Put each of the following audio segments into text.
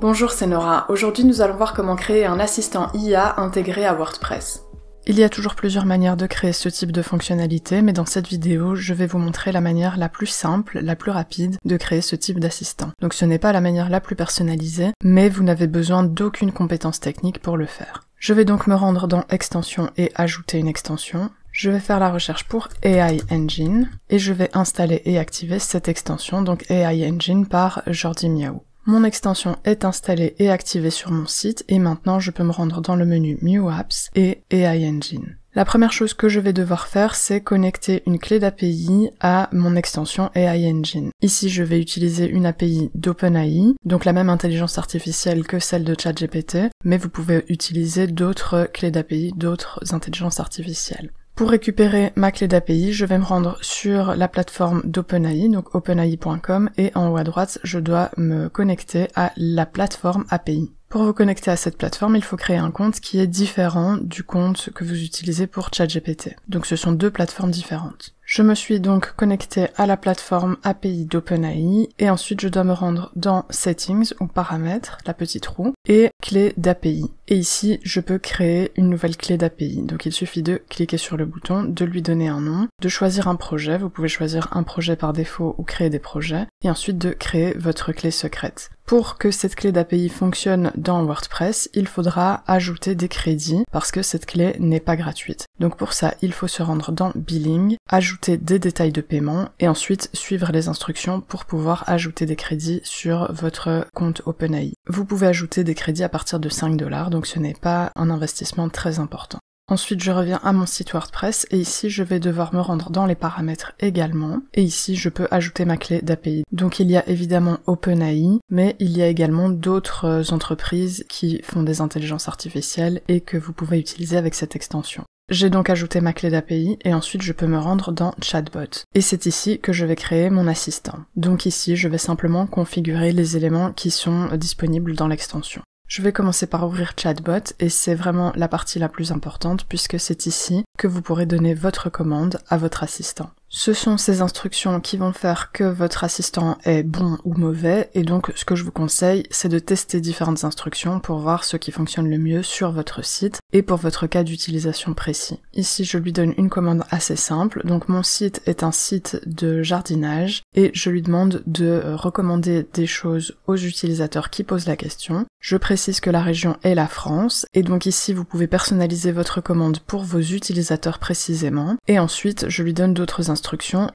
Bonjour, c'est Nora. Aujourd'hui, nous allons voir comment créer un assistant IA intégré à WordPress. Il y a toujours plusieurs manières de créer ce type de fonctionnalité, mais dans cette vidéo, je vais vous montrer la manière la plus simple, la plus rapide de créer ce type d'assistant. Donc ce n'est pas la manière la plus personnalisée, mais vous n'avez besoin d'aucune compétence technique pour le faire. Je vais donc me rendre dans Extensions et ajouter une extension. Je vais faire la recherche pour AI Engine, et je vais installer et activer cette extension, donc AI Engine par Jordi Miao. Mon extension est installée et activée sur mon site et maintenant je peux me rendre dans le menu New Apps et AI Engine. La première chose que je vais devoir faire, c'est connecter une clé d'API à mon extension AI Engine. Ici, je vais utiliser une API d'OpenAI, donc la même intelligence artificielle que celle de ChatGPT, mais vous pouvez utiliser d'autres clés d'API, d'autres intelligences artificielles. Pour récupérer ma clé d'API, je vais me rendre sur la plateforme d'OpenAI, donc openai.com, et en haut à droite, je dois me connecter à la plateforme API. Pour vous connecter à cette plateforme, il faut créer un compte qui est différent du compte que vous utilisez pour ChatGPT. Donc ce sont deux plateformes différentes. Je me suis donc connectée à la plateforme API d'OpenAI et ensuite je dois me rendre dans Settings ou Paramètres, la petite roue, et Clé d'API. Et ici, je peux créer une nouvelle clé d'API. Donc il suffit de cliquer sur le bouton, de lui donner un nom, de choisir un projet, vous pouvez choisir un projet par défaut ou créer des projets, et ensuite de créer votre clé secrète. Pour que cette clé d'API fonctionne dans WordPress, il faudra ajouter des crédits parce que cette clé n'est pas gratuite. Donc pour ça, il faut se rendre dans Billing, ajouter des détails de paiement et ensuite suivre les instructions pour pouvoir ajouter des crédits sur votre compte OpenAI. Vous pouvez ajouter des crédits à partir de 5$, donc ce n'est pas un investissement très important. Ensuite, je reviens à mon site WordPress et ici, je vais devoir me rendre dans les paramètres également. Et ici, je peux ajouter ma clé d'API. Donc, il y a évidemment OpenAI, mais il y a également d'autres entreprises qui font des intelligences artificielles et que vous pouvez utiliser avec cette extension. J'ai donc ajouté ma clé d'API et ensuite je peux me rendre dans Chatbot. Et c'est ici que je vais créer mon assistant. Donc ici, je vais simplement configurer les éléments qui sont disponibles dans l'extension. Je vais commencer par ouvrir Chatbot et c'est vraiment la partie la plus importante puisque c'est ici que vous pourrez donner votre commande à votre assistant. Ce sont ces instructions qui vont faire que votre assistant est bon ou mauvais et donc ce que je vous conseille c'est de tester différentes instructions pour voir ce qui fonctionne le mieux sur votre site et pour votre cas d'utilisation précis. Ici je lui donne une commande assez simple, donc mon site est un site de jardinage et je lui demande de recommander des choses aux utilisateurs qui posent la question. Je précise que la région est la France et donc ici vous pouvez personnaliser votre commande pour vos utilisateurs précisément et ensuite je lui donne d'autres instructions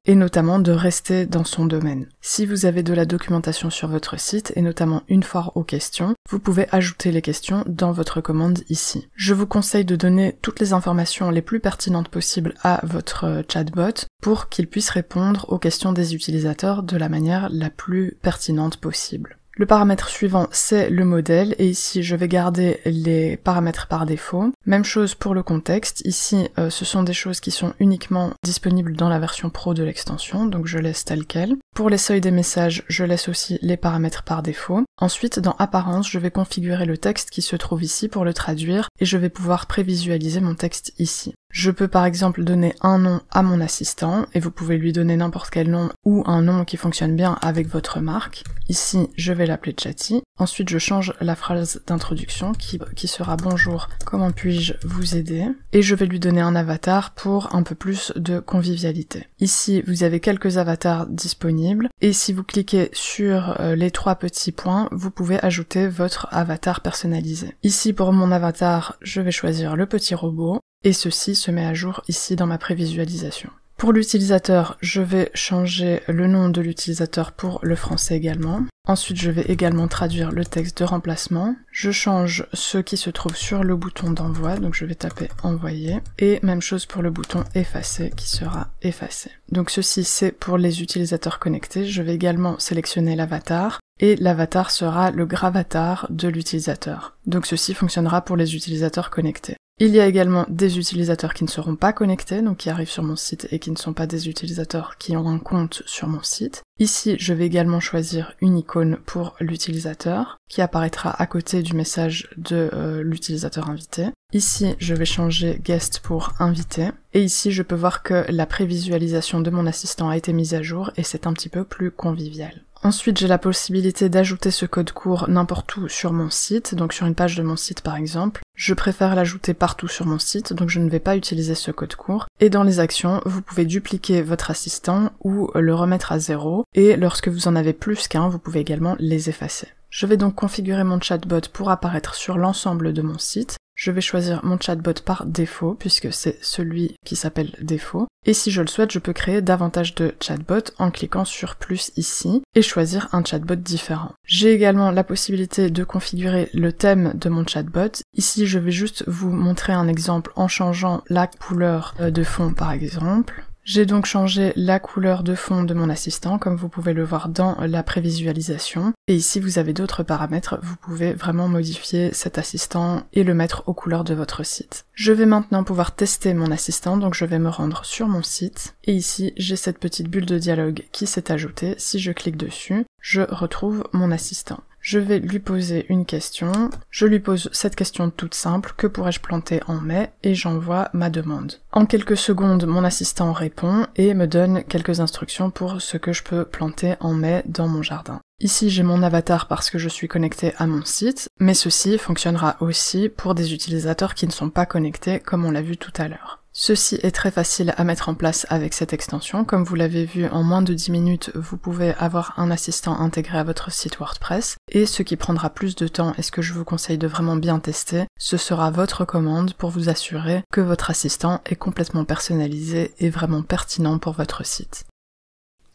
et notamment de rester dans son domaine. Si vous avez de la documentation sur votre site et notamment une foire aux questions, vous pouvez ajouter les questions dans votre commande ici. Je vous conseille de donner toutes les informations les plus pertinentes possibles à votre chatbot pour qu'il puisse répondre aux questions des utilisateurs de la manière la plus pertinente possible. Le paramètre suivant, c'est le modèle, et ici je vais garder les paramètres par défaut. Même chose pour le contexte, ici ce sont des choses qui sont uniquement disponibles dans la version pro de l'extension, donc je laisse tel quel. Pour les seuils des messages, je laisse aussi les paramètres par défaut. Ensuite, dans Apparence, je vais configurer le texte qui se trouve ici pour le traduire, et je vais pouvoir prévisualiser mon texte ici. Je peux par exemple donner un nom à mon assistant, et vous pouvez lui donner n'importe quel nom ou un nom qui fonctionne bien avec votre marque. Ici, je vais l'appeler Chatty. Ensuite, je change la phrase d'introduction qui sera « Bonjour, comment puis-je vous aider ?» Et je vais lui donner un avatar pour un peu plus de convivialité. Ici, vous avez quelques avatars disponibles, et si vous cliquez sur les trois petits points, vous pouvez ajouter votre avatar personnalisé. Ici, pour mon avatar, je vais choisir le petit robot, et ceci se met à jour ici dans ma prévisualisation. Pour l'utilisateur, je vais changer le nom de l'utilisateur pour le français également. Ensuite, je vais également traduire le texte de remplacement. Je change ce qui se trouve sur le bouton d'envoi, donc je vais taper envoyer. Et même chose pour le bouton effacer qui sera effacé. Donc ceci, c'est pour les utilisateurs connectés. Je vais également sélectionner l'avatar. Et l'avatar sera le gravatar de l'utilisateur. Donc ceci fonctionnera pour les utilisateurs connectés. Il y a également des utilisateurs qui ne seront pas connectés, donc qui arrivent sur mon site et qui ne sont pas des utilisateurs qui ont un compte sur mon site. Ici, je vais également choisir une icône pour l'utilisateur, qui apparaîtra à côté du message de l'utilisateur invité. Ici, je vais changer guest pour invité. Et ici, je peux voir que la prévisualisation de mon assistant a été mise à jour et c'est un petit peu plus convivial. Ensuite, j'ai la possibilité d'ajouter ce code court n'importe où sur mon site, donc sur une page de mon site par exemple. Je préfère l'ajouter partout sur mon site, donc je ne vais pas utiliser ce code court. Et dans les actions, vous pouvez dupliquer votre assistant ou le remettre à 0, et lorsque vous en avez plus qu'un, vous pouvez également les effacer. Je vais donc configurer mon chatbot pour apparaître sur l'ensemble de mon site. Je vais choisir mon chatbot par défaut, puisque c'est celui qui s'appelle défaut. Et si je le souhaite, je peux créer davantage de chatbots en cliquant sur plus ici, et choisir un chatbot différent. J'ai également la possibilité de configurer le thème de mon chatbot. Ici, je vais juste vous montrer un exemple en changeant la couleur de fond par exemple. J'ai donc changé la couleur de fond de mon assistant, comme vous pouvez le voir dans la prévisualisation. Et ici, vous avez d'autres paramètres, vous pouvez vraiment modifier cet assistant et le mettre aux couleurs de votre site. Je vais maintenant pouvoir tester mon assistant, donc je vais me rendre sur mon site. Et ici, j'ai cette petite bulle de dialogue qui s'est ajoutée. Si je clique dessus, je retrouve mon assistant. Je vais lui poser une question, je lui pose cette question toute simple, que pourrais-je planter en mai, et j'envoie ma demande. En quelques secondes, mon assistant répond et me donne quelques instructions pour ce que je peux planter en mai dans mon jardin. Ici, j'ai mon avatar parce que je suis connecté à mon site, mais ceci fonctionnera aussi pour des utilisateurs qui ne sont pas connectés, comme on l'a vu tout à l'heure. Ceci est très facile à mettre en place avec cette extension. Comme vous l'avez vu, en moins de 10 minutes, vous pouvez avoir un assistant intégré à votre site WordPress. Et ce qui prendra plus de temps et ce que je vous conseille de vraiment bien tester, ce sera votre commande pour vous assurer que votre assistant est complètement personnalisé et vraiment pertinent pour votre site.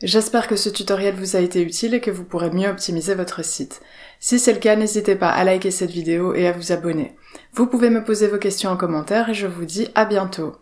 J'espère que ce tutoriel vous a été utile et que vous pourrez mieux optimiser votre site. Si c'est le cas, n'hésitez pas à liker cette vidéo et à vous abonner. Vous pouvez me poser vos questions en commentaire et je vous dis à bientôt.